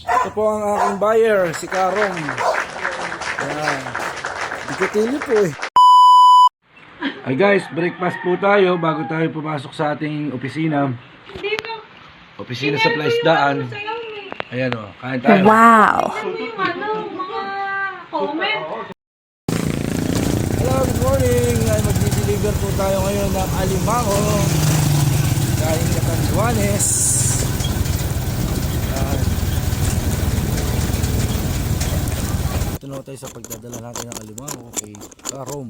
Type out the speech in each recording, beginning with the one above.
Ito po ang aking buyer, si Karong. Ayan. Ikatili po eh. Ay guys, breakfast po tayo bago tayo pumasok sa ating opisina. Opisina sa Plaisdaan. Ayan o, kain tayo. Wow! Hello, good morning. Ay, mag-deliver po tayo ngayon ng alimango. Galing Catanduanes. Ito na tayo sa pagdadala natin ng alimango kay Karom.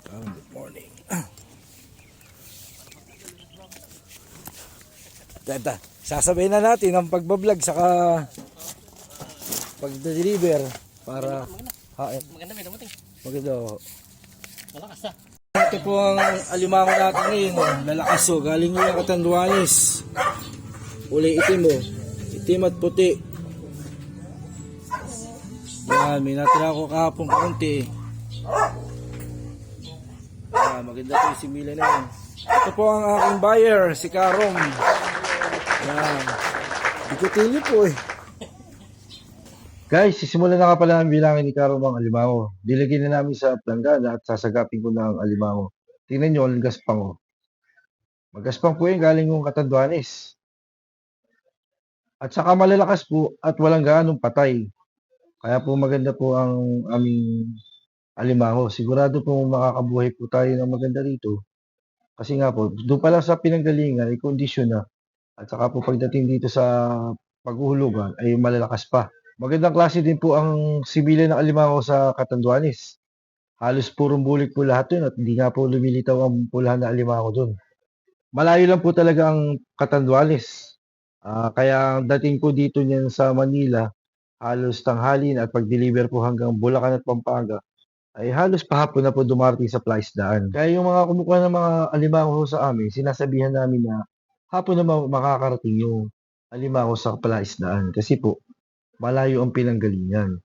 Karom, good morning. Tata, sasabihin na natin ang pagbablog saka pagda-deliver para hain. Maganda. Malakas na. Ito po ang alimango natin ngayon. Lalakas o. Galing yung Catanduanes. Kulay itim o. Itim at puti. Yan. May natira ako kahapon konti. Yan. Maganda po yung simila na yun. Ito po ang aking buyer. Si Karom. Yan. Ikatili po eh. Guys, sisimulan na nga pala ang bilangin ni Karom ang alimango. Dilagyan na namin sa planggana at sasagapin ko na ang alimango. Tingnan nyo, ang gaspang o. Magaspang po yun, galing yung Catanduanes. At saka malalakas po at walang gaanong patay. Kaya po maganda po ang aming alimango. Sigurado po makakabuhay po tayo ng maganda rito. Kasi nga po, doon pala sa pinanggalingan ay kondisyon na. At saka po pagdating dito sa paghuhulugan ay malalakas pa. Magandang klase din po ang sibila ng alimango sa Catanduanes. Halos purong bulik po lahat yun at hindi nga po lumilitaw ang pulahan na alimango doon. Malayo lang po talaga ang Catanduanes. Kaya ang dating po dito niyan sa Manila, halos tanghali at pag-deliver po hanggang Bulacan at Pampanga, ay halos pahapon na po dumarating sa Plaisdaan. Kaya yung mga kumukuha ng mga alimango sa amin, sinasabihan namin na hapon na makakarating yung alimango sa Plaisdaan. Kasi po, malayo ang pinanggalingan.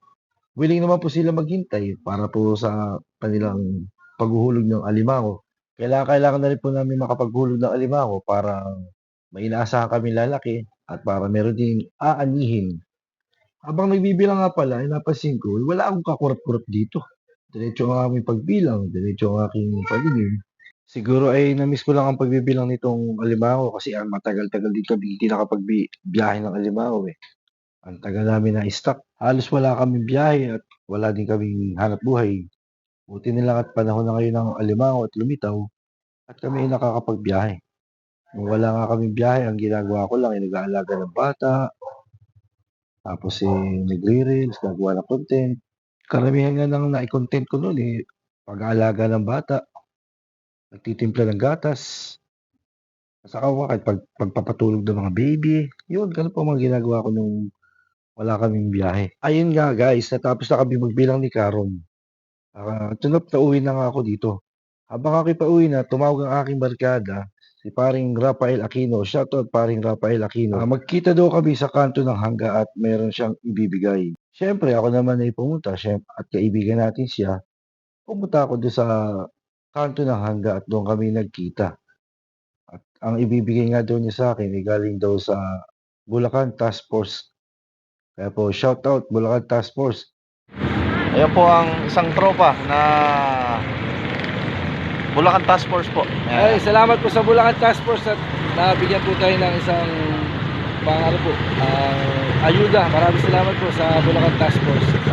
Willing naman po sila maghintay para po sa kanilang paghuhulog ng alimango. Kailangan na rin po namin makapaghulog ng alimango para may inaasahan kami lalaki at para meron ding aanihin. Habang nagbibilang nga pala, ay napansin ko, wala akong kakurap-kurap dito. Diretso ang aming pagbilang, diretso ang aking pagiging. Siguro ay na-miss ko lang ang pagbibilang nitong alimango kasi matagal-tagal din kami hindi nakapagbiyahe ng alimango eh. Ang tagal namin na stock. Halos wala kaming biyahe at wala din kaming hanap buhay. Buti nila at panahon na ngayon ng alimango at lumitaw at kami ay nakakapagbiyahe. Kung wala nga kaming biyahe, ang ginagawa ko lang ay nag-aalaga ng bata, tapos nagre-reels, gagawa ng content. Karamihan nga ng na-content ko noon pag-aalaga ng bata, nagtitimpla ng gatas, at saka pagpapatulog ng mga baby. Yun, ganun po mga ginagawa ko nung wala kaming biyahe. Ayun nga guys, natapos na kami magbilang ni Karom. Tunop na uwi na nga ako dito. Habang ako'y pauwi na, tumawag ang aking barkada, si paring Rafael Aquino. Shoutout paring Rafael Aquino. Magkita daw kami sa kanto ng hangga at mayroon siyang ibibigay. Siyempre, ako naman ay pumunta at kaibigan natin siya. Pumunta ako doon sa kanto ng hangga at doon kami nagkita. At ang ibibigay nga daw niya sa akin ay galing daw sa Bulacan Task Force. Kaya po, shoutout Bulacan Task Force. Ayan po ang isang tropa na Bulacan Task Force po. Ay, salamat po sa Bulacan Task Force at nabigyan po tayo ng isang ayuda. Maraming salamat po sa Bulacan Task Force.